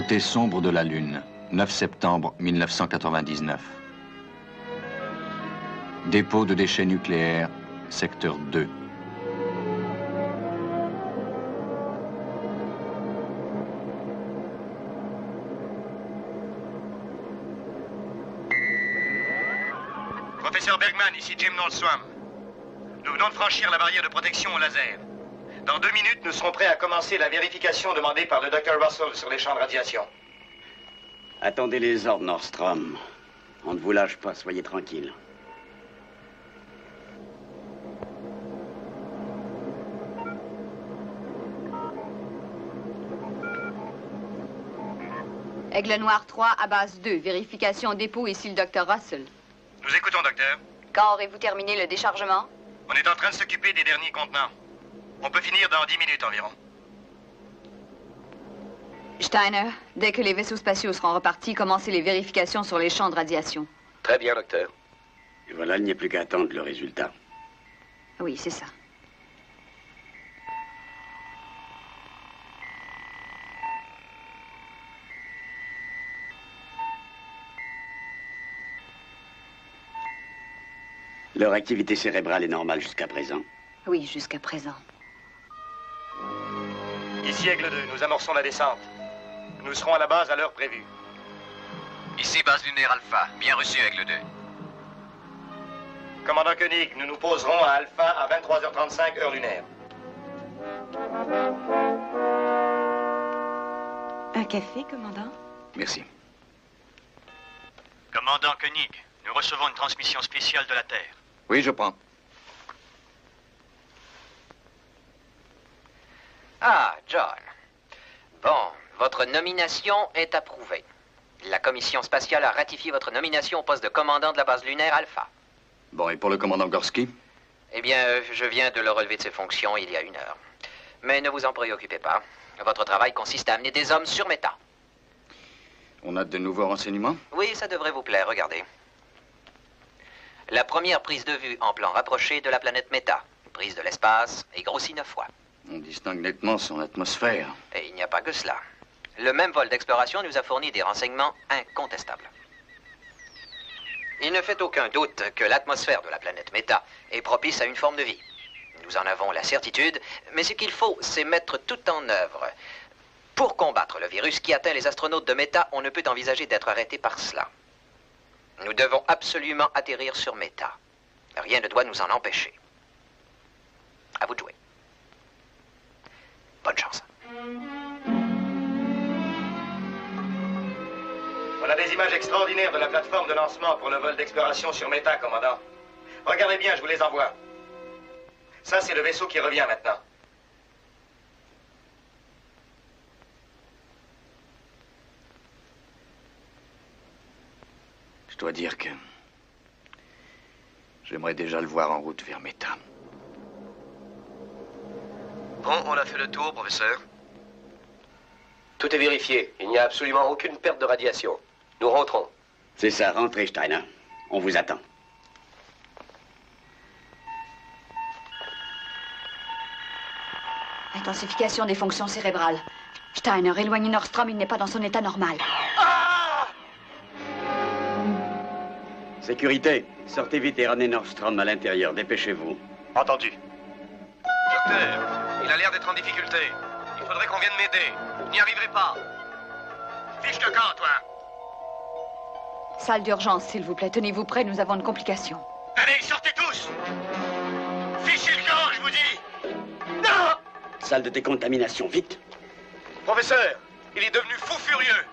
Côté sombre de la Lune, 9 septembre 1999. Dépôt de déchets nucléaires, secteur 2. Professeur Bergman, ici Jim Northswam. Nous venons de franchir la barrière de protection au laser. Dans 2 minutes, nous serons prêts à commencer la vérification demandée par le Dr. Russell sur les champs de radiation. Attendez les ordres, Nordstrom. On ne vous lâche pas, soyez tranquille. Aigle Noir 3 à base 2. Vérification dépôt, ici le Dr. Russell. Nous écoutons, docteur. Quand aurez-vous terminé le déchargement? On est en train de s'occuper des derniers contenants. On peut finir dans 10 minutes environ. Steiner, dès que les vaisseaux spatiaux seront repartis, commencez les vérifications sur les champs de radiation. Très bien, docteur. Et voilà, il n'y a plus qu'à attendre le résultat. Oui, c'est ça. Leur activité cérébrale est normale jusqu'à présent. Oui, jusqu'à présent. Ici Aigle 2, nous amorçons la descente. Nous serons à la base à l'heure prévue. Ici base lunaire Alpha. Bien reçu, Aigle 2. Commandant Koenig, nous nous poserons à Alpha à 23h35 heure lunaire. Un café, commandant? Merci. Commandant Koenig, nous recevons une transmission spéciale de la Terre. Oui, je prends. Ah, John. Bon, votre nomination est approuvée. La commission spatiale a ratifié votre nomination au poste de commandant de la base lunaire Alpha. Bon, et pour le commandant Gorski? Eh bien, je viens de le relever de ses fonctions il y a 1 heure. Mais ne vous en préoccupez pas. Votre travail consiste à amener des hommes sur Méta. On a de nouveaux renseignements? Oui, ça devrait vous plaire, regardez. La première prise de vue en plan rapproché de la planète Méta. Prise de l'espace et grossie 9 fois. On distingue nettement son atmosphère. Et il n'y a pas que cela. Le même vol d'exploration nous a fourni des renseignements incontestables. Il ne fait aucun doute que l'atmosphère de la planète Méta est propice à une forme de vie. Nous en avons la certitude, mais ce qu'il faut, c'est mettre tout en œuvre. Pour combattre le virus qui atteint les astronautes de Méta, on ne peut envisager d'être arrêté par cela. Nous devons absolument atterrir sur Méta. Rien ne doit nous en empêcher. À vous de jouer. Bonne chance. On a des images extraordinaires de la plateforme de lancement pour le vol d'exploration sur Méta, commandant. Regardez bien, je vous les envoie. Ça, c'est le vaisseau qui revient maintenant. Je dois dire que j'aimerais déjà le voir en route vers Méta. Bon, on a fait le tour, professeur. Tout est vérifié. Il n'y a absolument aucune perte de radiation. Nous rentrons. C'est ça, rentrez, Steiner. On vous attend. Intensification des fonctions cérébrales. Steiner, éloignez Nordstrom, il n'est pas dans son état normal. Sécurité, sortez vite et ramenez Nordstrom à l'intérieur. Dépêchez-vous. Entendu. Docteur, il a l'air d'être en difficulté. Il faudrait qu'on vienne m'aider. Vous n'y arriverez pas. Fiche le camp, toi. Salle d'urgence, s'il vous plaît. Tenez-vous prêts, nous avons une complication. Allez, sortez tous. Fichez le camp, je vous dis. Non! Salle de décontamination, vite. Professeur, il est devenu fou furieux.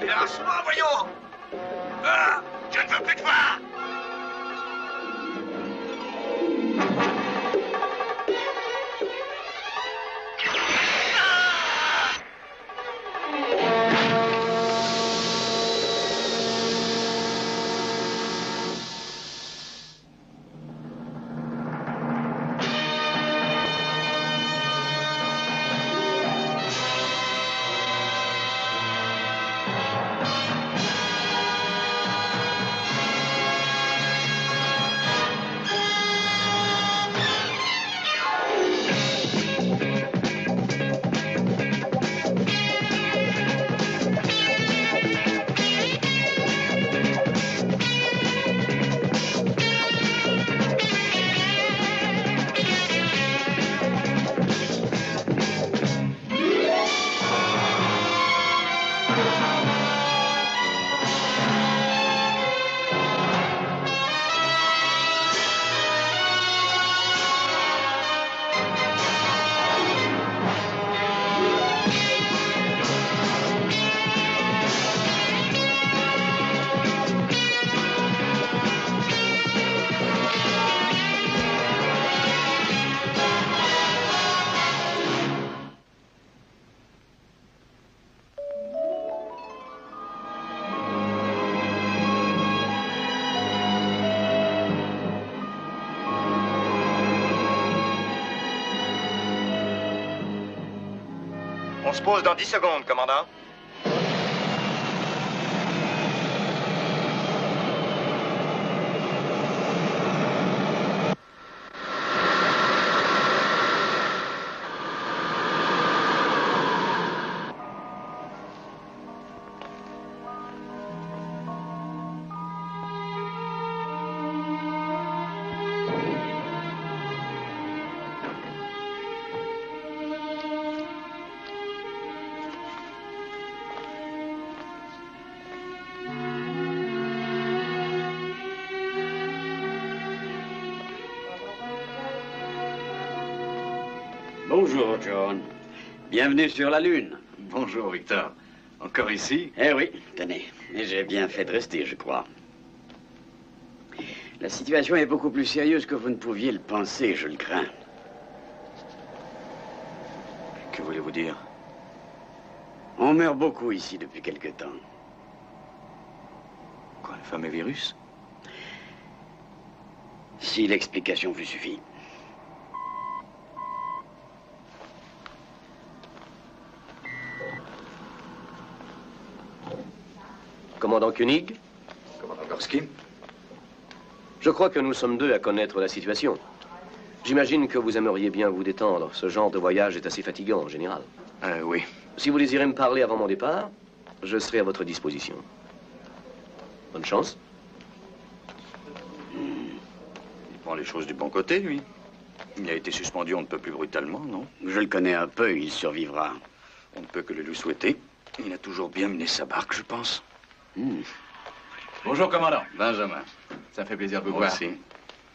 Lâche-moi, voyons. Ah, je ne veux plus te voir. On se pose dans 10 secondes, commandant. Bonjour, John. Bienvenue sur la Lune. Bonjour, Victor. Encore ici? Eh oui, tenez. Et j'ai bien fait de rester, je crois. La situation est beaucoup plus sérieuse que vous ne pouviez le penser, je le crains. Que voulez-vous dire? On meurt beaucoup ici depuis quelque temps. Quoi, le fameux virus? Si l'explication vous suffit. Commandant Koenig, Commandant Gorski? je crois que nous sommes deux à connaître la situation. J'imagine que vous aimeriez bien vous détendre. Ce genre de voyage est assez fatigant en général. Oui. Si vous désirez me parler avant mon départ, je serai à votre disposition. Bonne chance. Il prend les choses du bon côté, lui. Il a été suspendu on ne peut plus brutalement, non? Je le connais un peu, il survivra. On ne peut que le lui souhaiter. Il a toujours bien mené sa barque, je pense. Bonjour, commandant. Benjamin. Ça fait plaisir de vous voir. Merci.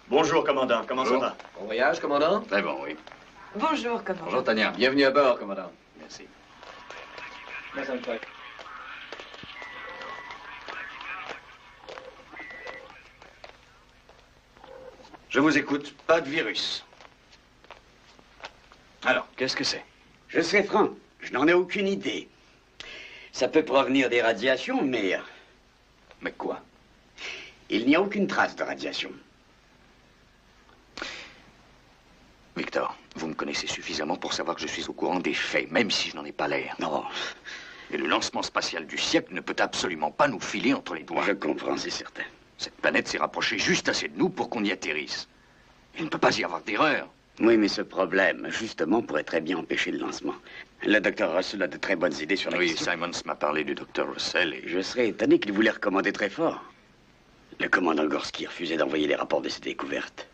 Bonjour, commandant. Comment ça va? Bon voyage, commandant. Très bon, oui. Bonjour, commandant. Bonjour, Tania. Bienvenue à bord, commandant. Merci. Je vous écoute. Pas de virus. Alors, qu'est-ce que c'est? Je serai franc, je n'en ai aucune idée. Ça peut provenir des radiations, mais Mais quoi? il n'y a aucune trace de radiation. Victor, vous me connaissez suffisamment pour savoir que je suis au courant des faits, même si je n'en ai pas l'air. Non, Et le lancement spatial du siècle ne peut absolument pas nous filer entre les doigts. je comprends, c'est certain. Cette planète s'est rapprochée juste assez de nous pour qu'on y atterrisse. Il ne peut pas y avoir d'erreur. Oui, mais ce problème, justement, pourrait très bien empêcher le lancement. Le docteur Russell a de très bonnes idées sur la Oui, question. Simons m'a parlé du docteur Russell et... Je serais étonné qu'il voulait recommander très fort. Le commandant Gorski refusait d'envoyer les rapports de ses découvertes.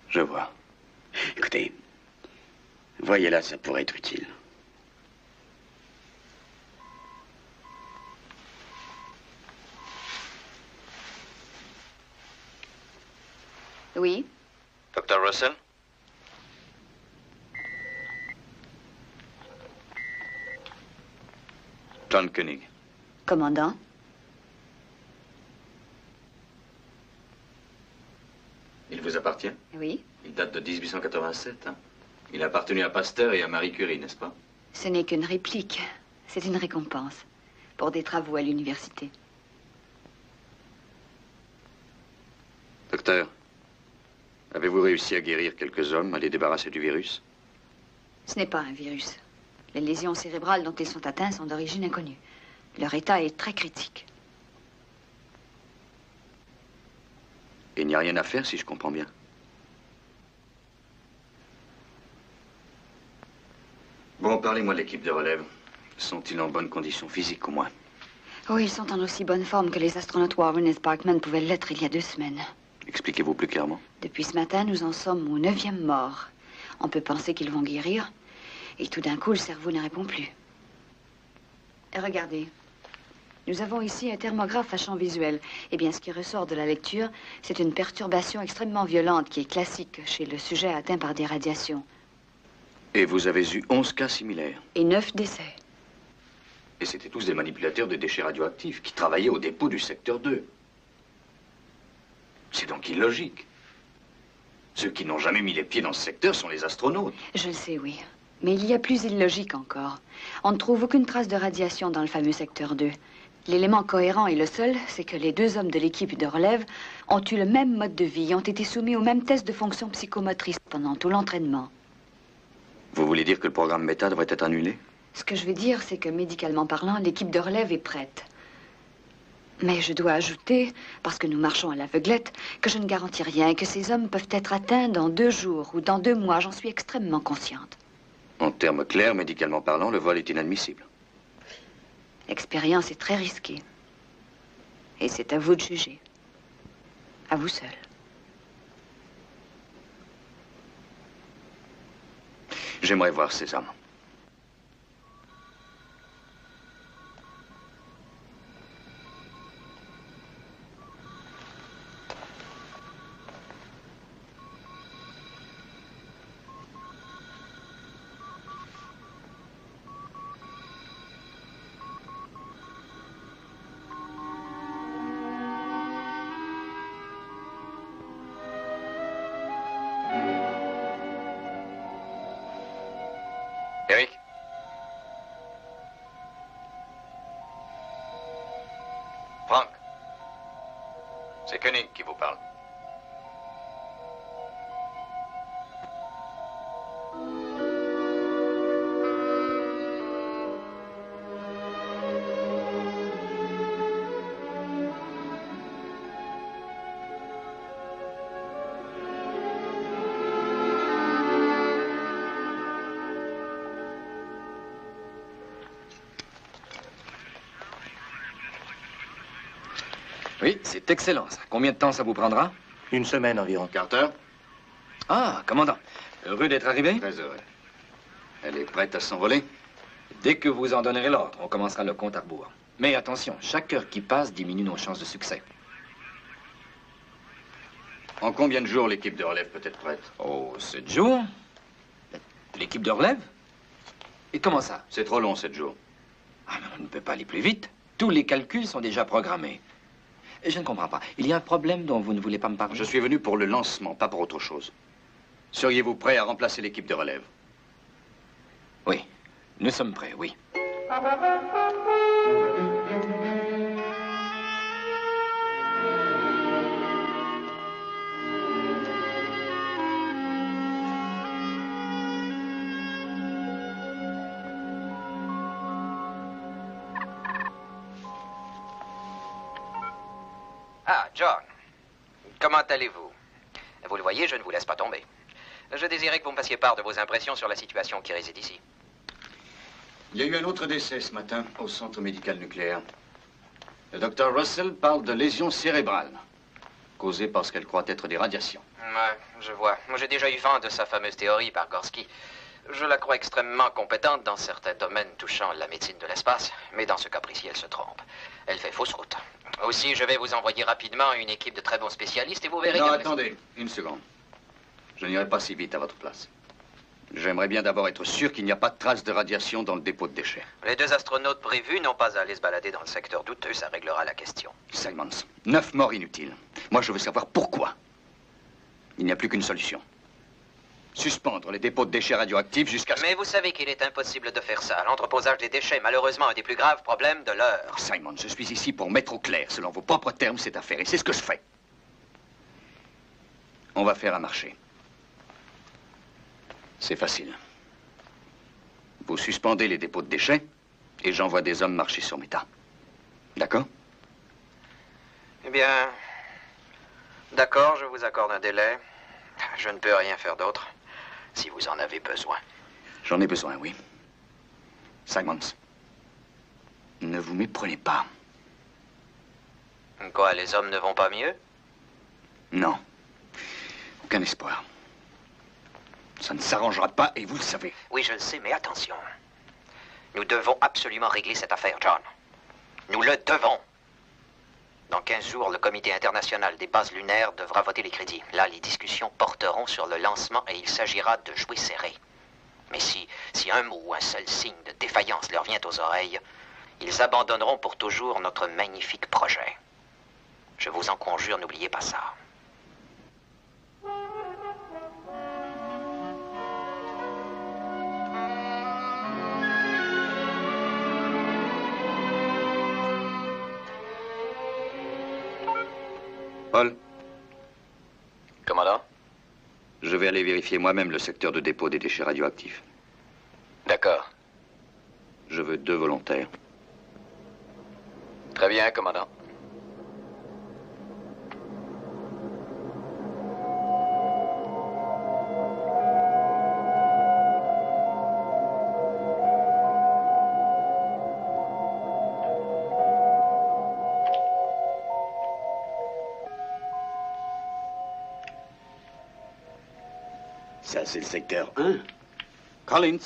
Je vois. Écoutez, voyez là, ça pourrait être utile. Oui? Docteur Russell? John Koenig. Commandant? Il vous appartient? Oui? Il date de 1887. Hein? Il a appartenu à Pasteur et à Marie Curie, n'est-ce pas? Ce n'est qu'une réplique. C'est une récompense pour des travaux à l'université. Docteur, avez-vous réussi à guérir quelques hommes, à les débarrasser du virus? Ce n'est pas un virus. Les lésions cérébrales dont ils sont atteints sont d'origine inconnue. Leur état est très critique. Il n'y a rien à faire, si je comprends bien. Bon, parlez-moi de l'équipe de relève. Sont-ils en bonne condition physique, au moins? Oh, ils sont en aussi bonne forme que les astronautes Warren et Sparkman pouvaient l'être il y a 2 semaines. Expliquez-vous plus clairement. Depuis ce matin, nous en sommes au 9e mort. On peut penser qu'ils vont guérir, et tout d'un coup, le cerveau ne répond plus. Et regardez, nous avons ici un thermographe à champ visuel. Eh bien, ce qui ressort de la lecture, c'est une perturbation extrêmement violente qui est classique chez le sujet atteint par des radiations. Et vous avez eu 11 cas similaires. Et 9 décès. Et c'était tous des manipulateurs de déchets radioactifs qui travaillaient au dépôt du secteur 2. C'est donc illogique. Ceux qui n'ont jamais mis les pieds dans ce secteur sont les astronautes. Je le sais, oui. Mais il y a plus illogique encore. On ne trouve aucune trace de radiation dans le fameux secteur 2. L'élément cohérent et le seul, c'est que les 2 hommes de l'équipe de relève ont eu le même mode de vie, ont été soumis au même test de fonction psychomotrice pendant tout l'entraînement. Vous voulez dire que le programme Méta devrait être annulé? Ce que je veux dire, c'est que médicalement parlant, l'équipe de relève est prête. Mais je dois ajouter, parce que nous marchons à l'aveuglette, que je ne garantis rien et que ces hommes peuvent être atteints dans 2 jours ou dans 2 mois. J'en suis extrêmement consciente. En termes clairs, médicalement parlant, le vol est inadmissible. L'expérience est très risquée. Et c'est à vous de juger. À vous seul. J'aimerais voir ces hommes. Eric? Frank? C'est Koenig qui vous parle. Oui, c'est excellent, ça. Combien de temps ça vous prendra? 1 semaine environ. Carter? Ah, commandant. Heureux d'être arrivé. Très heureux. Elle est prête à s'envoler? Dès que vous en donnerez l'ordre, on commencera le compte à rebours. Mais attention, chaque heure qui passe diminue nos chances de succès. En combien de jours l'équipe de relève peut être prête? Oh, 7 jours? L'équipe de relève? Et comment ça? C'est trop long, 7 jours. Ah, mais on ne peut pas aller plus vite. Tous les calculs sont déjà programmés. Et je ne comprends pas. Il y a un problème dont vous ne voulez pas me parler? Je suis venu pour le lancement, pas pour autre chose. Seriez-vous prêt à remplacer l'équipe de relève? Oui, nous sommes prêts, oui. Ah, John. Comment allez-vous? Vous le voyez, je ne vous laisse pas tomber. Je désirais que vous me fassiez part de vos impressions sur la situation qui réside ici. Il y a eu un autre décès ce matin au centre médical nucléaire. Le docteur Russell parle de lésions cérébrales, causées par ce qu'elle croit être des radiations. Ouais, je vois. Moi, j'ai déjà eu vent de sa fameuse théorie par Gorski. Je la crois extrêmement compétente dans certains domaines touchant la médecine de l'espace, mais dans ce cas précis, elle se trompe. Elle fait fausse route. Aussi, je vais vous envoyer rapidement une équipe de très bons spécialistes et vous verrez... Non, qu'après- attendez, une seconde. Je n'irai pas si vite à votre place. J'aimerais bien d'abord être sûr qu'il n'y a pas de traces de radiation dans le dépôt de déchets. Les 2 astronautes prévus n'ont pas à aller se balader dans le secteur douteux, ça réglera la question. Simons, 9 morts inutiles. Moi, je veux savoir pourquoi. Il n'y a plus qu'une solution. Suspendre les dépôts de déchets radioactifs jusqu'à... Mais vous savez qu'il est impossible de faire ça. L'entreposage des déchets est malheureusement un des plus graves problèmes de l'heure. Simon, je suis ici pour mettre au clair, selon vos propres termes, cette affaire. Et c'est ce que je fais. On va faire un marché. C'est facile. Vous suspendez les dépôts de déchets et j'envoie des hommes marcher sur Méta. D'accord? Eh bien, d'accord, je vous accorde un délai. Je ne peux rien faire d'autre, si vous en avez besoin. J'en ai besoin, oui. Simons, ne vous méprenez pas. Quoi, les hommes ne vont pas mieux? Non. Aucun espoir. Ça ne s'arrangera pas et vous le savez. Oui, je le sais, mais attention. Nous devons absolument régler cette affaire, John. Nous le devons. Dans 15 jours, le comité international des bases lunaires devra voter les crédits. Là, les discussions porteront sur le lancement et il s'agira de jouer serré. Mais si un mot ou un seul signe de défaillance leur vient aux oreilles, ils abandonneront pour toujours notre magnifique projet. Je vous en conjure, n'oubliez pas ça. Paul, Commandant? je vais aller vérifier moi-même le secteur de dépôt des déchets radioactifs. D'accord. Je veux 2 volontaires. Très bien, commandant. Ça, c'est le secteur 1. Collins,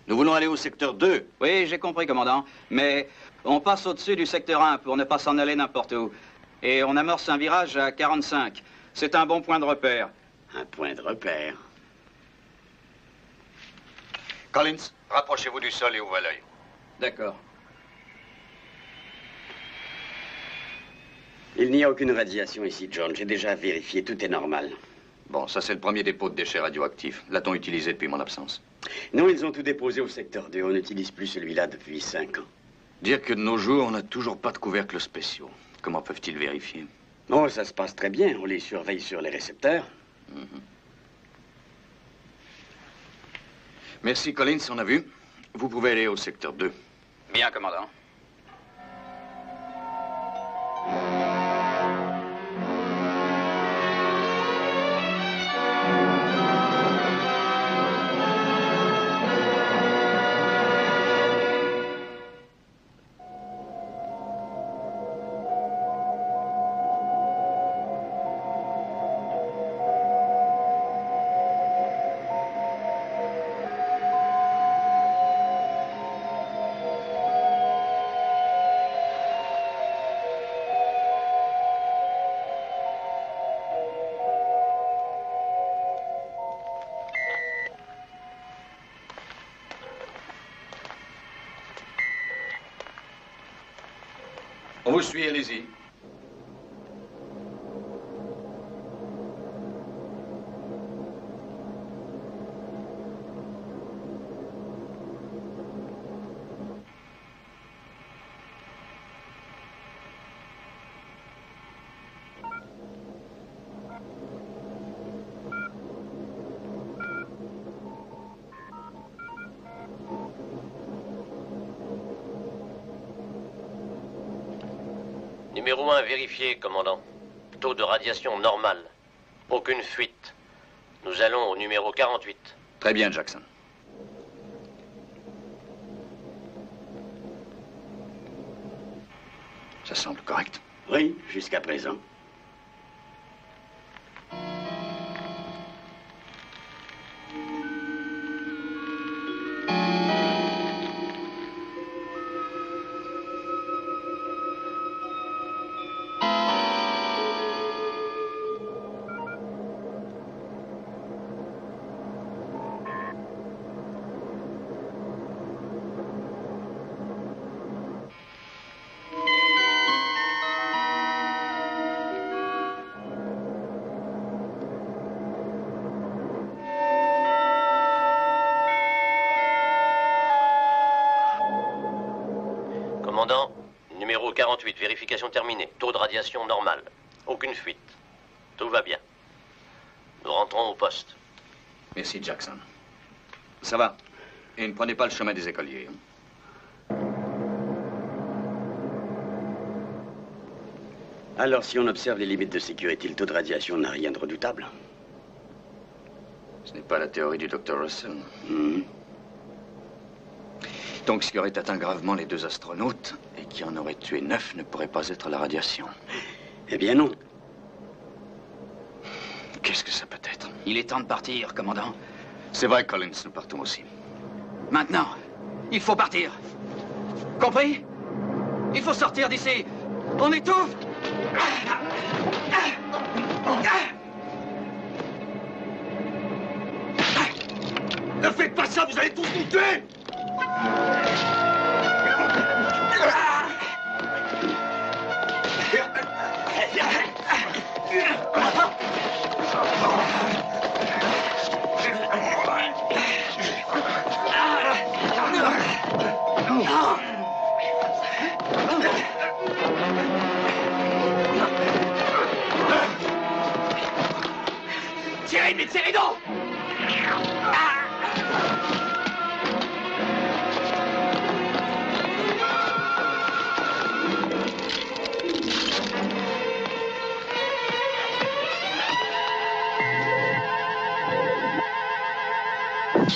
nous voulons aller au secteur 2. Oui, j'ai compris, commandant. Mais on passe au-dessus du secteur 1 pour ne pas s'en aller n'importe où. Et on amorce un virage à 45. C'est un bon point de repère. Un point de repère. Collins, rapprochez-vous du sol et ouvrez l'œil. D'accord. Il n'y a aucune radiation ici, John. J'ai déjà vérifié, tout est normal. Bon, ça c'est le premier dépôt de déchets radioactifs. L'a-t-on utilisé depuis mon absence? Non, ils ont tout déposé au secteur 2. On n'utilise plus celui-là depuis 5 ans. Dire que de nos jours, on n'a toujours pas de couvercles spéciaux. Comment peuvent-ils vérifier? Oh, ça se passe très bien. On les surveille sur les récepteurs. Merci, Collins, on a vu. Vous pouvez aller au secteur 2. Bien, commandant. On vous suit, allez-y. Numéro 1 vérifié, commandant. Taux de radiation normal. Aucune fuite. Nous allons au numéro 48. Très bien, Jackson. Ça semble correct. Oui, jusqu'à présent. Commandant, numéro 48, vérification terminée. Taux de radiation normal. Aucune fuite. Tout va bien. Nous rentrons au poste. Merci, Jackson. Ça va. Et ne prenez pas le chemin des écoliers. Alors, si on observe les limites de sécurité, le taux de radiation n'a rien de redoutable. Ce n'est pas la théorie du Dr. Russell. Donc, ce qui aurait atteint gravement les 2 astronautes et qui en aurait tué 9 ne pourrait pas être la radiation. Eh bien, non. Qu'est-ce que ça peut être? Il est temps de partir, commandant. C'est vrai, Collins, nous partons aussi. Maintenant, il faut partir. Compris? Il faut sortir d'ici. On étouffe. Ne faites pas ça, vous allez tous nous tuer! Tirez, mais tirez donc! Je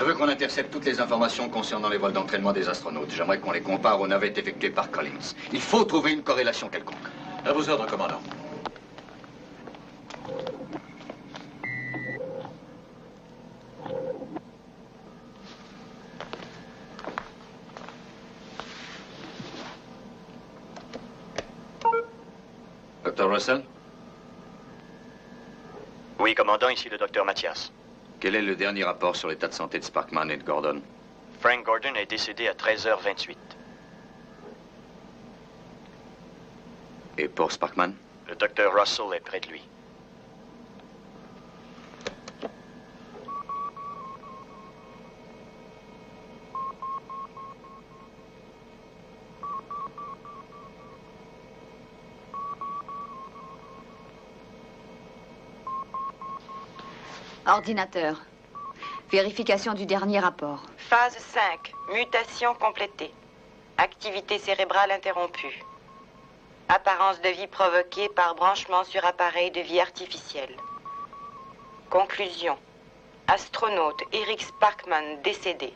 veux qu'on intercepte toutes les informations concernant les vols d'entraînement des astronautes. J'aimerais qu'on les compare aux navettes effectuées par Collins. Il faut trouver une corrélation quelconque. À vos ordres, commandant. Dr. Russell? Oui, commandant, ici le docteur Mathias. Quel est le dernier rapport sur l'état de santé de Sparkman et de Gordon? Frank Gordon est décédé à 13h28. Et pour Sparkman? Le docteur Russell est près de lui. Ordinateur. Vérification du dernier rapport. Phase 5. Mutation complétée. Activité cérébrale interrompue. Apparence de vie provoquée par branchement sur appareil de vie artificielle. Conclusion. Astronaute Eric Sparkman décédé.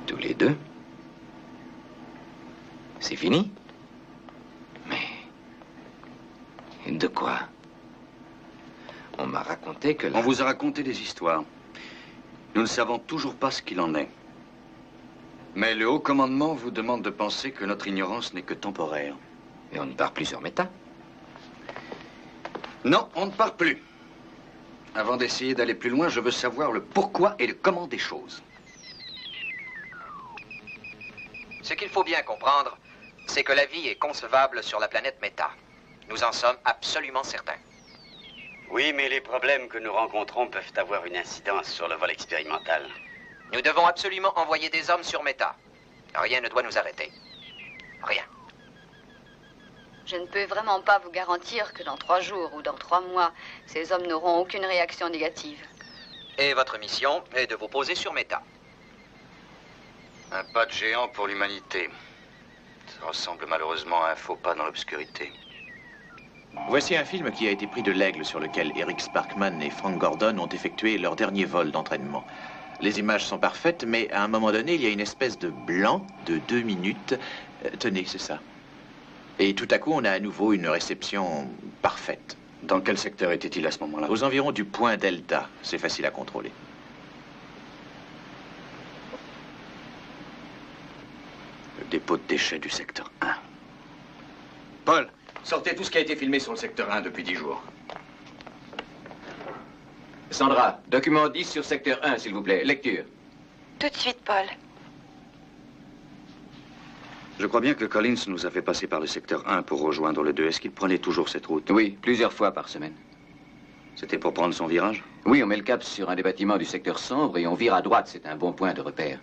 Tous les deux? C'est fini? Mais... de quoi? On m'a raconté que On vous a raconté des histoires. Nous ne savons toujours pas ce qu'il en est. Mais le haut commandement vous demande de penser que notre ignorance n'est que temporaire. Et on ne part plus sur Méta? Non, on ne part plus. Avant d'essayer d'aller plus loin, je veux savoir le pourquoi et le comment des choses. Ce qu'il faut bien comprendre, c'est que la vie est concevable sur la planète Méta. Nous en sommes absolument certains. Oui, mais les problèmes que nous rencontrons peuvent avoir une incidence sur le vol expérimental. Nous devons absolument envoyer des hommes sur Méta. Rien ne doit nous arrêter. Rien. Je ne peux vraiment pas vous garantir que dans 3 jours ou dans 3 mois, ces hommes n'auront aucune réaction négative. Et votre mission est de vous poser sur Méta. Un pas de géant pour l'humanité. Ça ressemble malheureusement à un faux pas dans l'obscurité. Voici un film qui a été pris de l'Aigle sur lequel Eric Sparkman et Frank Gordon ont effectué leur dernier vol d'entraînement. Les images sont parfaites, mais à un moment donné, il y a une espèce de blanc de 2 minutes. Tenez, c'est ça. Et tout à coup, on a à nouveau une réception parfaite. Dans quel secteur était-il à ce moment-là? Aux environs du point Delta. C'est facile à contrôler. Le dépôt de déchets du secteur 1. Paul, sortez tout ce qui a été filmé sur le secteur 1 depuis 10 jours. Sandra, document 10 sur secteur 1, s'il vous plaît. Lecture. Tout de suite, Paul. Je crois bien que Collins nous a fait passer par le secteur 1 pour rejoindre le 2. Est-ce qu'il prenait toujours cette route? Oui, plusieurs fois par semaine. C'était pour prendre son virage? Oui, on met le cap sur un des bâtiments du secteur sombre et on vire à droite. C'est un bon point de repère.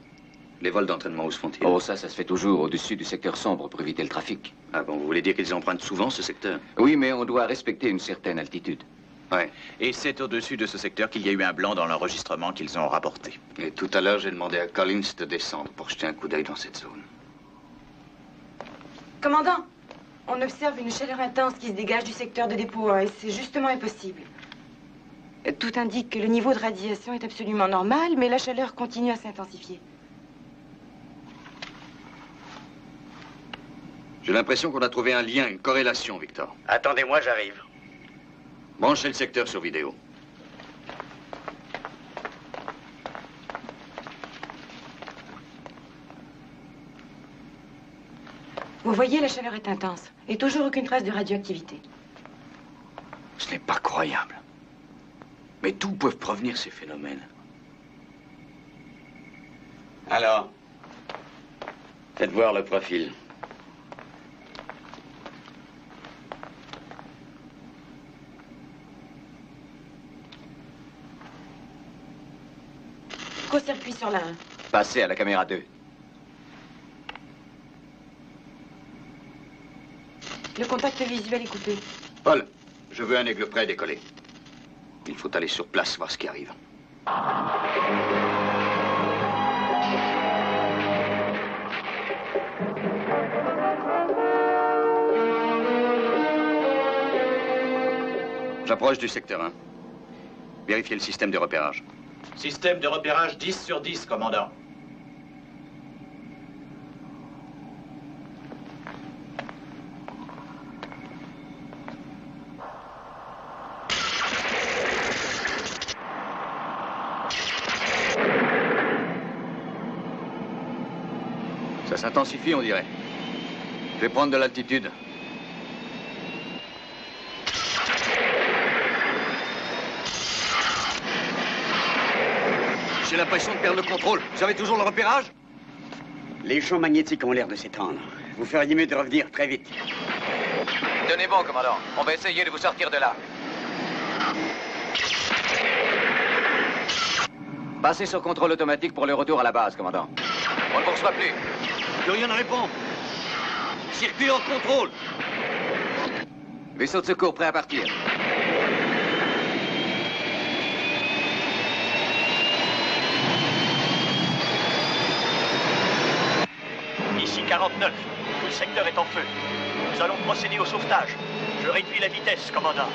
Les vols d'entraînement, où se font-ils? Oh, ça se fait toujours au-dessus du secteur sombre pour éviter le trafic. Ah bon, vous voulez dire qu'ils empruntent souvent ce secteur? Oui, mais on doit respecter une certaine altitude. Ouais. Et c'est au-dessus de ce secteur qu'il y a eu un blanc dans l'enregistrement qu'ils ont rapporté. Et tout à l'heure, j'ai demandé à Collins de descendre pour jeter un coup d'œil dans cette zone. Commandant, on observe une chaleur intense qui se dégage du secteur de dépôt 1 et c'est justement impossible. Tout indique que le niveau de radiation est absolument normal, mais la chaleur continue à s'intensifier. J'ai l'impression qu'on a trouvé un lien, une corrélation, Victor. Attendez-moi, j'arrive. Branchez le secteur sur vidéo. Vous voyez, la chaleur est intense. Et toujours aucune trace de radioactivité. Ce n'est pas croyable. Mais d'où peuvent provenir ces phénomènes? Alors, faites voir le profil. Court-circuit sur la 1. Passez à la caméra 2. Le contact visuel est coupé. Paul, je veux un aigle prêt à décoller. Il faut aller sur place, voir ce qui arrive. J'approche du secteur 1. Vérifiez le système de repérage. Système de repérage 10 sur 10, commandant. Ça s'intensifie, on dirait. Je vais prendre de l'altitude. J'ai l'impression de perdre le contrôle. Vous avez toujours le repérage? Les champs magnétiques ont l'air de s'étendre. Vous feriez mieux de revenir très vite. Tenez bon, commandant. On va essayer de vous sortir de là. Passez sur contrôle automatique pour le retour à la base, commandant. On ne vous reçoit plus. Plus rien ne répond. Circuit en contrôle. Vaisseau de secours prêt à partir. Ici 49. Tout le secteur est en feu. Nous allons procéder au sauvetage. Je réduis la vitesse, commandant.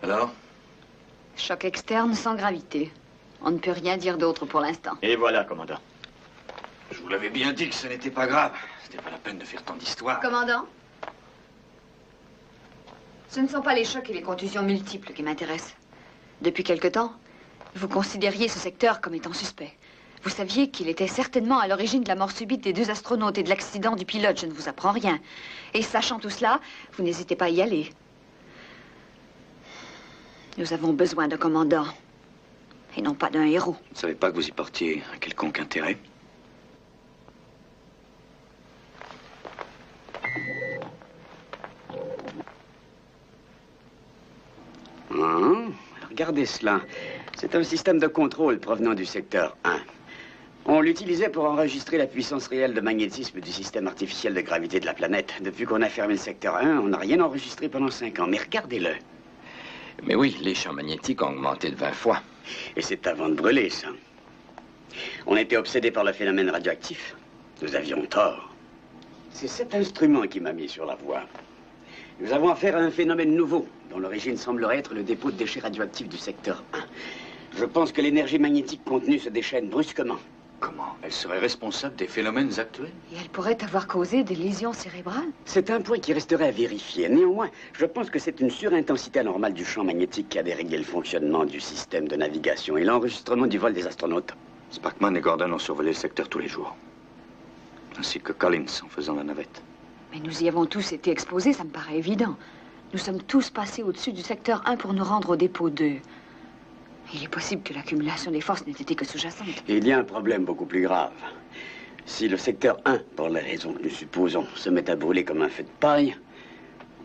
Alors? Choc externe sans gravité. On ne peut rien dire d'autre pour l'instant. Et voilà, commandant. Je vous l'avais bien dit que ce n'était pas grave. C'était pas la peine de faire tant d'histoires. Commandant? Ce ne sont pas les chocs et les contusions multiples qui m'intéressent. Depuis quelque temps, vous considériez ce secteur comme étant suspect. Vous saviez qu'il était certainement à l'origine de la mort subite des 2 astronautes et de l'accident du pilote. Je ne vous apprends rien. Et sachant tout cela, vous n'hésitez pas à y aller. Nous avons besoin d'un commandant. Et non pas d'un héros. Vous ne savez pas que vous y portiez un quelconque intérêt? Regardez cela. C'est un système de contrôle provenant du secteur 1. On l'utilisait pour enregistrer la puissance réelle de magnétisme du système artificiel de gravité de la planète. Depuis qu'on a fermé le secteur 1, on n'a rien enregistré pendant 5 ans. Mais regardez-le. Mais oui, les champs magnétiques ont augmenté de 20 fois. Et c'est avant de brûler, ça. On était obsédés par le phénomène radioactif. Nous avions tort. C'est cet instrument qui m'a mis sur la voie. Nous avons affaire à un phénomène nouveau, dont l'origine semblerait être le dépôt de déchets radioactifs du secteur 1. Je pense que l'énergie magnétique contenue se déchaîne brusquement. Comment? Elle serait responsable des phénomènes actuels? Et elle pourrait avoir causé des lésions cérébrales? C'est un point qui resterait à vérifier. Néanmoins, je pense que c'est une surintensité anormale du champ magnétique qui a déréglé le fonctionnement du système de navigation et l'enregistrement du vol des astronautes. Sparkman et Gordon ont survolé le secteur tous les jours. Ainsi que Collins en faisant la navette. Mais nous y avons tous été exposés, ça me paraît évident. Nous sommes tous passés au-dessus du secteur 1 pour nous rendre au dépôt 2. Il est possible que l'accumulation des forces n'ait été que sous-jacente. Il y a un problème beaucoup plus grave. Si le secteur 1, pour les raisons que nous supposons, se met à brûler comme un feu de paille,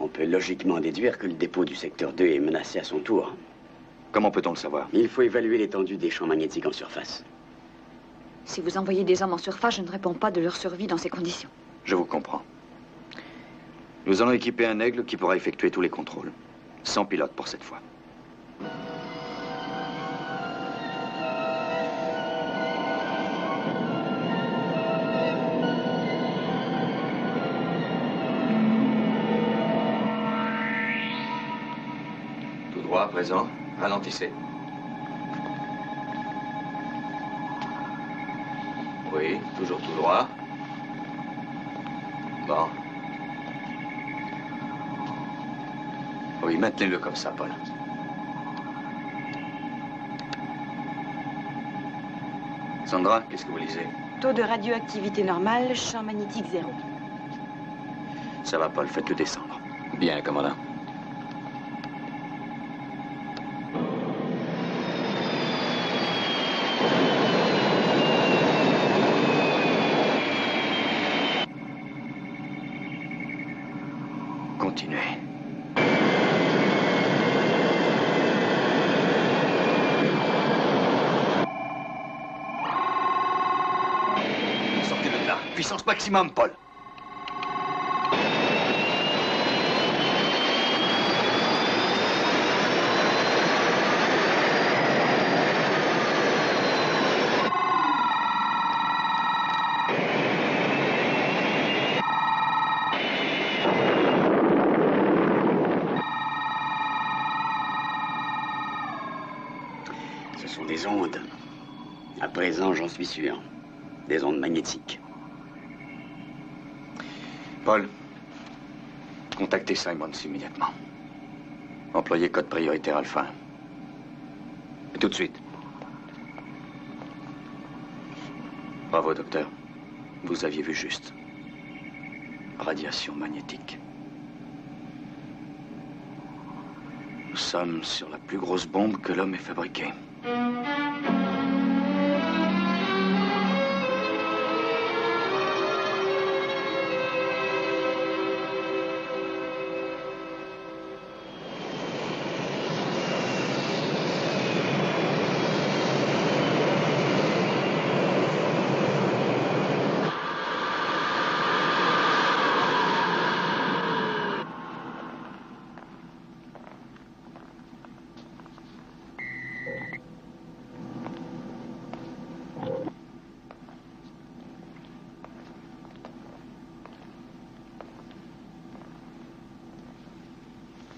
on peut logiquement déduire que le dépôt du secteur 2 est menacé à son tour. Comment peut-on le savoir? Il faut évaluer l'étendue des champs magnétiques en surface. Si vous envoyez des hommes en surface, je ne réponds pas de leur survie dans ces conditions. Je vous comprends. Nous allons équiper un aigle qui pourra effectuer tous les contrôles. Sans pilote pour cette fois. Tout droit, à présent. Ralentissez. Oui, toujours tout droit. Bon. Oui, maintenez-le comme ça, Paul. Sandra, qu'est-ce que vous lisez? Taux de radioactivité normal, champ magnétique 0. Ça va, Paul, faites-le descendre. Bien, commandant. Continuez. Sortez-le de là. Puissance maximum, Paul. Ce sont des ondes. À présent, j'en suis sûr. Des ondes magnétiques. Paul, contactez Simons immédiatement. Employez code prioritaire Alpha. Et tout de suite. Bravo, docteur. Vous aviez vu juste. Radiation magnétique. Nous sommes sur la plus grosse bombe que l'homme ait fabriquée.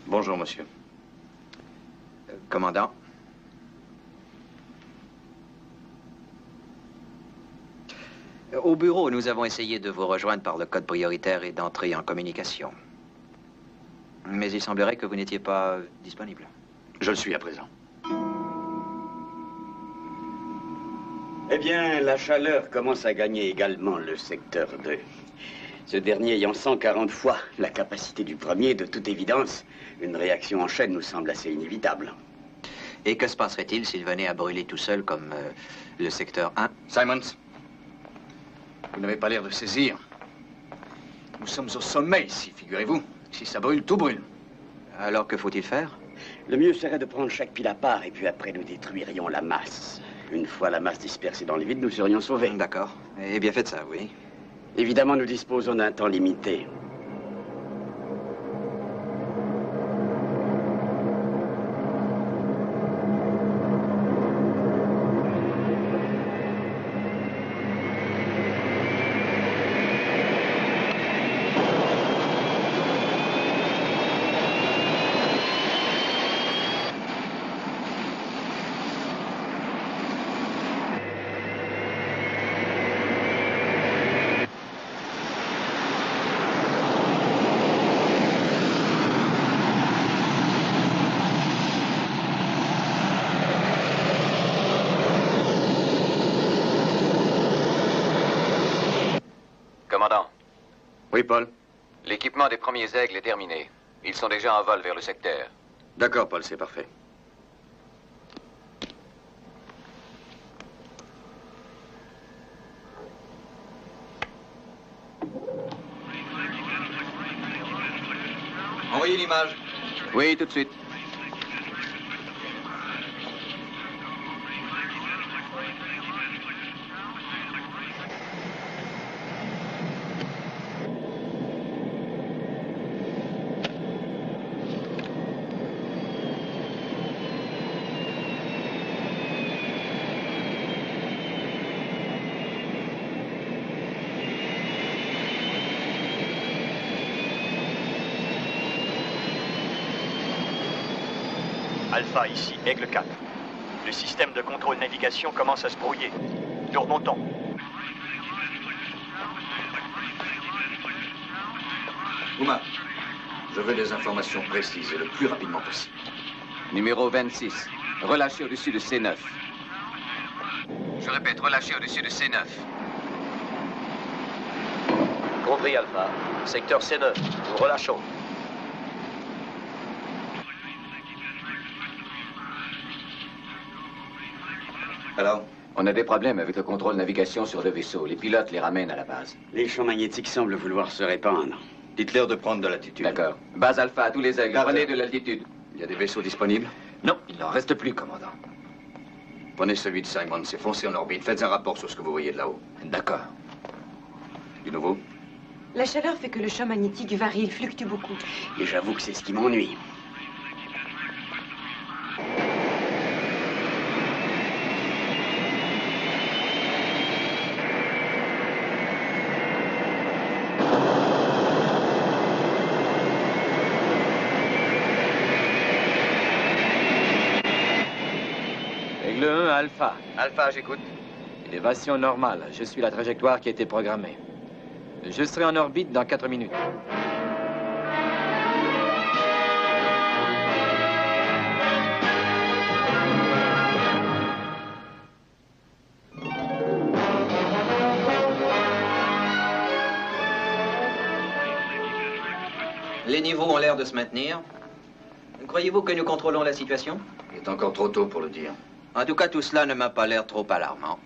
Bonjour, monsieur. Commandant. Au bureau, nous avons essayé de vous rejoindre par le code prioritaire et d'entrer en communication. Mais il semblerait que vous n'étiez pas disponible. Je le suis à présent. Eh bien, la chaleur commence à gagner également le secteur 2. Ce dernier ayant 140 fois la capacité du premier, de toute évidence, une réaction en chaîne nous semble assez inévitable. Et que se passerait-il s'il venait à brûler tout seul comme le secteur 1? Simons, vous n'avez pas l'air de saisir. Nous sommes au sommet ici, figurez-vous. Si ça brûle, tout brûle. Alors que faut-il faire? Le mieux serait de prendre chaque pile à part et puis après nous détruirions la masse. Une fois la masse dispersée dans le vide, nous serions sauvés. D'accord. Eh bien, faites ça, oui. Évidemment, nous disposons d'un temps limité. Commandant. Oui, Paul? L'équipement des premiers aigles est terminé. Ils sont déjà en vol vers le secteur. D'accord, Paul, c'est parfait. Envoyez l'image. Oui, tout de suite. Alpha, ici, Aigle 4. Le système de contrôle navigation commence à se brouiller. Nous remontons. Uma, je veux des informations précises et le plus rapidement possible. Numéro 26. Relâché au-dessus de C9. Je répète, relâché au-dessus de C9. Compris, Alpha. Secteur C9. Nous relâchons. Alors? On a des problèmes avec le contrôle navigation sur le vaisseau. Les pilotes les ramènent à la base. Les champs magnétiques semblent vouloir se répandre. Dites-leur de prendre de l'altitude. D'accord. Base Alpha à tous les aigles. Prenez de l'altitude. Il y a des vaisseaux disponibles? Non, il n'en reste plus, commandant. Prenez celui de Simon, c'est foncé en orbite. Faites un rapport sur ce que vous voyez de là-haut. D'accord. Du nouveau? La chaleur fait que le champ magnétique varie, il fluctue beaucoup. Et j'avoue que c'est ce qui m'ennuie. Aigle 1, Alpha. Alpha, j'écoute. Élévation normale. Je suis la trajectoire qui a été programmée. Je serai en orbite dans 4 minutes. Les niveaux ont l'air de se maintenir. Croyez-vous que nous contrôlons la situation? Il est encore trop tôt pour le dire. En tout cas, tout cela ne m'a pas l'air trop alarmant.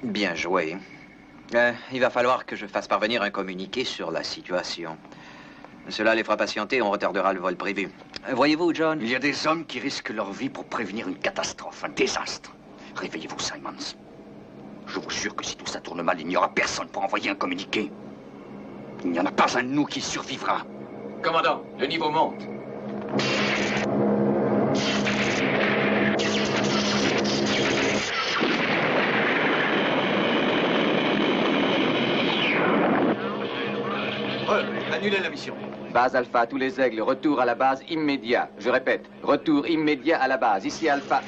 Bien joué. Il va falloir que je fasse parvenir un communiqué sur la situation. Cela les fera patienter, on retardera le vol prévu. Voyez-vous, John? Il y a des hommes qui risquent leur vie pour prévenir une catastrophe, un désastre. Réveillez-vous, Simons. Je vous jure que si tout ça tourne mal, il n'y aura personne pour envoyer un communiqué. Il n'y en a pas un de nous qui survivra. Commandant, le niveau monte. Annulez la mission. Base Alpha, tous les aigles, retour à la base immédiat. Je répète, retour immédiat à la base. Ici Alpha.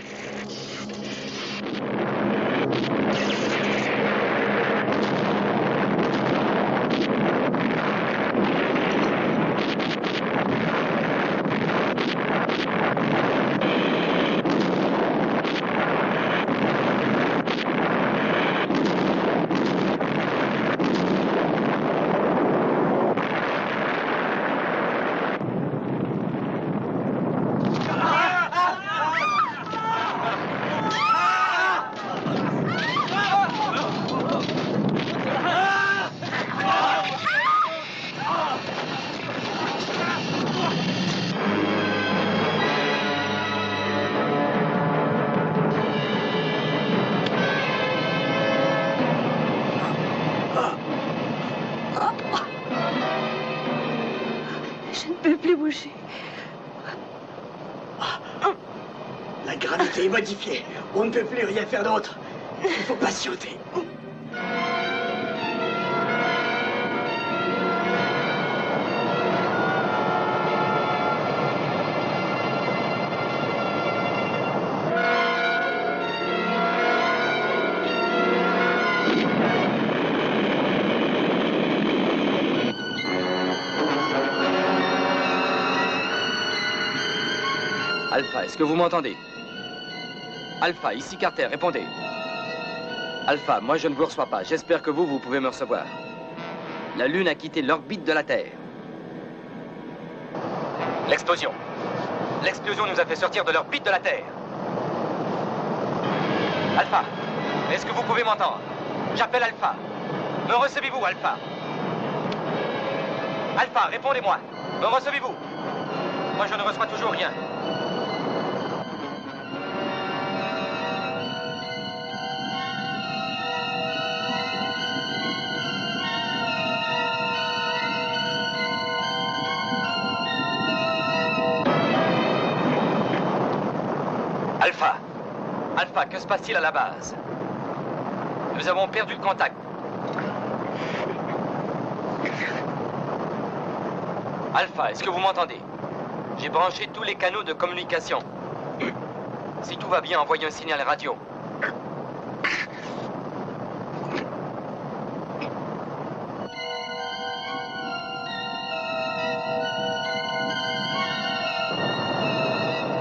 Je ne peux plus bouger. La gravité est modifiée. On ne peut plus rien faire d'autre. Il faut patienter. Alpha, est-ce que vous m'entendez? Alpha, ici Carter, répondez. Alpha, moi je ne vous reçois pas. J'espère que vous pouvez me recevoir. La Lune a quitté l'orbite de la Terre. L'explosion. L'explosion nous a fait sortir de l'orbite de la Terre. Alpha, est-ce que vous pouvez m'entendre? J'appelle Alpha. Me recevez-vous, Alpha? Alpha, répondez-moi. Me recevez-vous? Moi je ne reçois toujours rien. Alpha. Alpha, que se passe-t-il à la base? Nous avons perdu le contact. Alpha, est-ce que vous m'entendez? J'ai branché tous les canaux de communication. Si tout va bien, envoyez un signal radio.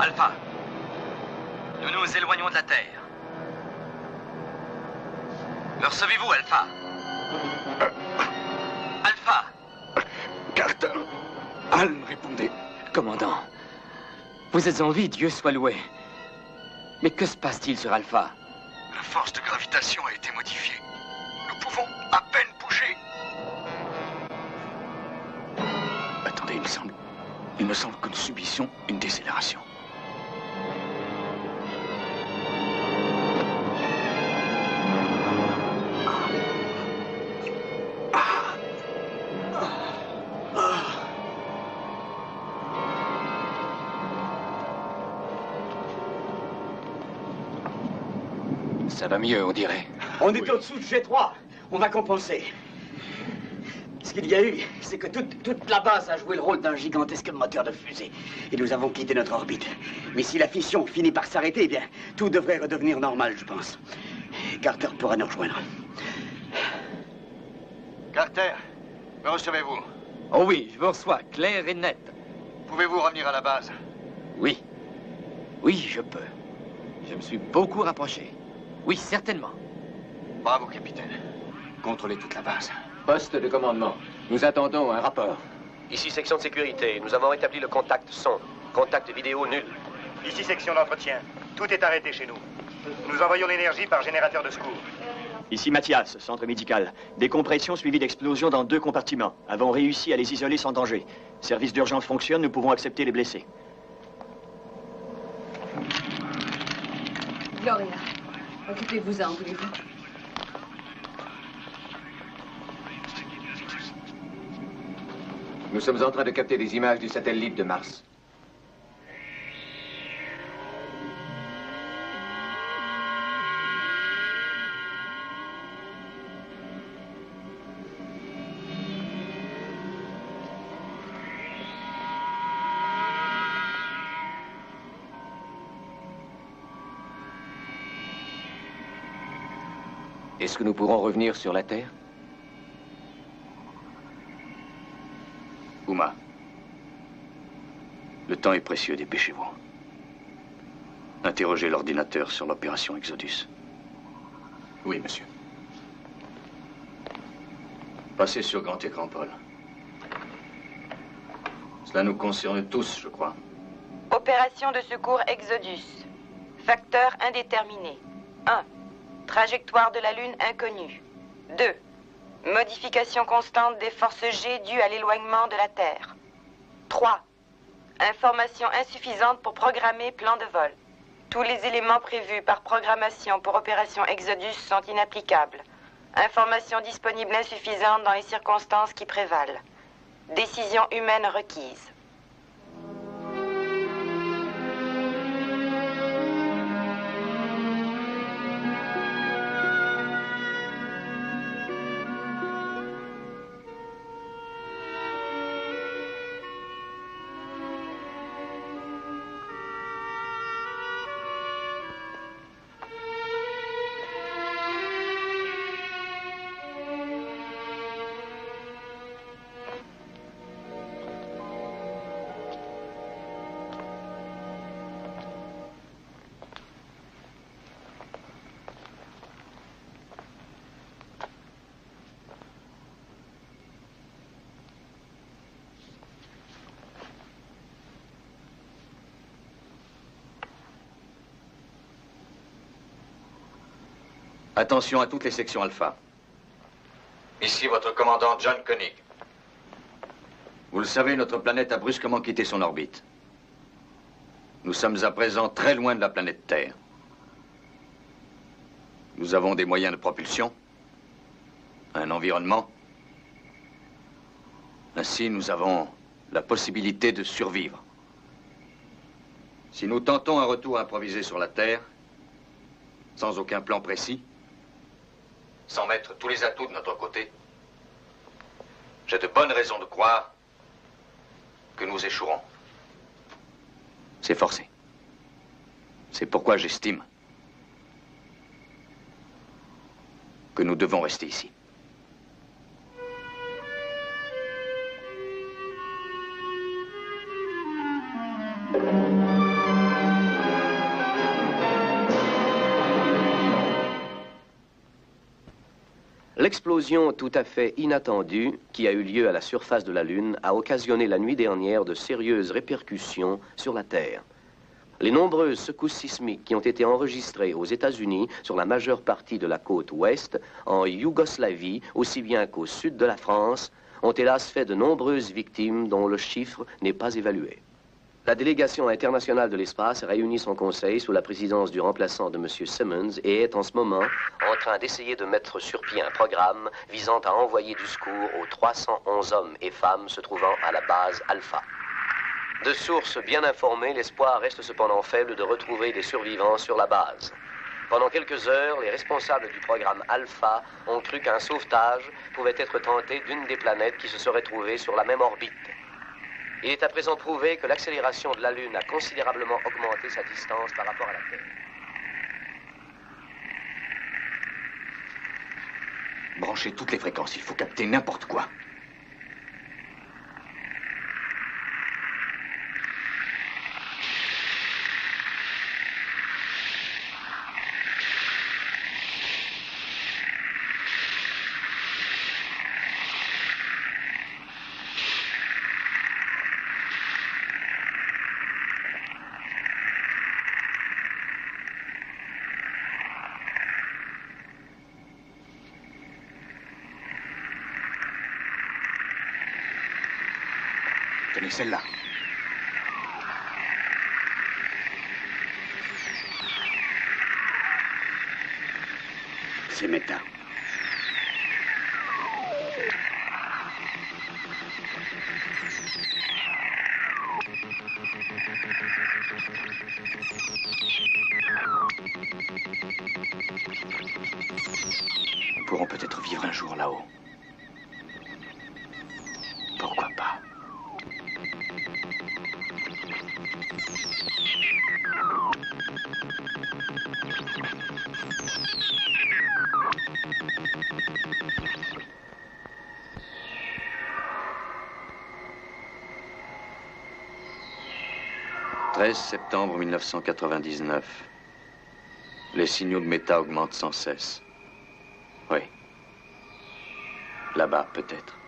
Alpha, nous nous éloignons de la Terre. Le recevez-vous, Alpha? Alpha! Carter, Al, répondez. Commandant, vous êtes en vie, Dieu soit loué. Mais que se passe-t-il sur Alpha? La force de gravitation a été modifiée. Nous pouvons à peine bouger. Attendez, il me semble que nous subissions une décélération. Ça va mieux, on dirait. On est au-dessous de G3. On va compenser. Ce qu'il y a eu, c'est que toute la base a joué le rôle d'un gigantesque moteur de fusée. Et nous avons quitté notre orbite. Mais si la fission finit par s'arrêter, eh bien, tout devrait redevenir normal, je pense. Carter pourra nous rejoindre. Carter, me recevez-vous? Oh oui, je vous reçois, clair et net. Pouvez-vous revenir à la base? Oui. Oui, je peux. Je me suis beaucoup rapproché. Oui, certainement. Bravo, capitaine. Contrôlez toute la base. Poste de commandement. Nous attendons un rapport. Ici, section de sécurité. Nous avons établi le contact son. Contact vidéo nul. Ici, section d'entretien. Tout est arrêté chez nous. Nous envoyons l'énergie par générateur de secours. Ici Mathias, centre médical. Décompression suivie d'explosion dans 2 compartiments. Avons réussi à les isoler sans danger. Service d'urgence fonctionne, nous pouvons accepter les blessés. Gloria, occupez-vous-en, voulez-vous? Nous sommes en train de capter des images du satellite de Mars. Est-ce que nous pourrons revenir sur la Terre? Uma, le temps est précieux, dépêchez-vous. Interrogez l'ordinateur sur l'opération Exodus. Oui, monsieur. Passez sur grand écran, Paul. Cela nous concerne tous, je crois. Opération de secours Exodus. Facteur indéterminé. 1. Trajectoire de la Lune inconnue. 2. Modification constante des forces G dues à l'éloignement de la Terre. 3. Information insuffisante pour programmer plan de vol. Tous les éléments prévus par programmation pour opération Exodus sont inapplicables. Information disponible insuffisante dans les circonstances qui prévalent. Décision humaine requise. Attention à toutes les sections alpha. Ici votre commandant John Koenig. Vous le savez, notre planète a brusquement quitté son orbite. Nous sommes à présent très loin de la planète Terre. Nous avons des moyens de propulsion, un environnement. Ainsi, nous avons la possibilité de survivre. Si nous tentons un retour improvisé sur la Terre, sans aucun plan précis, sans mettre tous les atouts de notre côté, j'ai de bonnes raisons de croire que nous échouerons. C'est forcé. C'est pourquoi j'estime que nous devons rester ici. L'explosion tout à fait inattendue qui a eu lieu à la surface de la Lune a occasionné la nuit dernière de sérieuses répercussions sur la Terre. Les nombreuses secousses sismiques qui ont été enregistrées aux États-Unis sur la majeure partie de la côte ouest, en Yougoslavie, aussi bien qu'au sud de la France, ont hélas fait de nombreuses victimes dont le chiffre n'est pas évalué. La délégation internationale de l'espace réunit son conseil sous la présidence du remplaçant de M. Simmons et est en ce moment en train d'essayer de mettre sur pied un programme visant à envoyer du secours aux 311 hommes et femmes se trouvant à la base Alpha. De sources bien informées, l'espoir reste cependant faible de retrouver des survivants sur la base. Pendant quelques heures, les responsables du programme Alpha ont cru qu'un sauvetage pouvait être tenté d'une des planètes qui se serait trouvée sur la même orbite. Il est à présent prouvé que l'accélération de la Lune a considérablement augmenté sa distance par rapport à la Terre. Branchez toutes les fréquences, il faut capter n'importe quoi. Tenez celle-là. C'est Meta. Nous pourrons peut-être vivre un jour là-haut. Pourquoi pas? « 13 septembre 1999. Les signaux de Meta augmentent sans cesse. Oui. Là-bas, peut-être.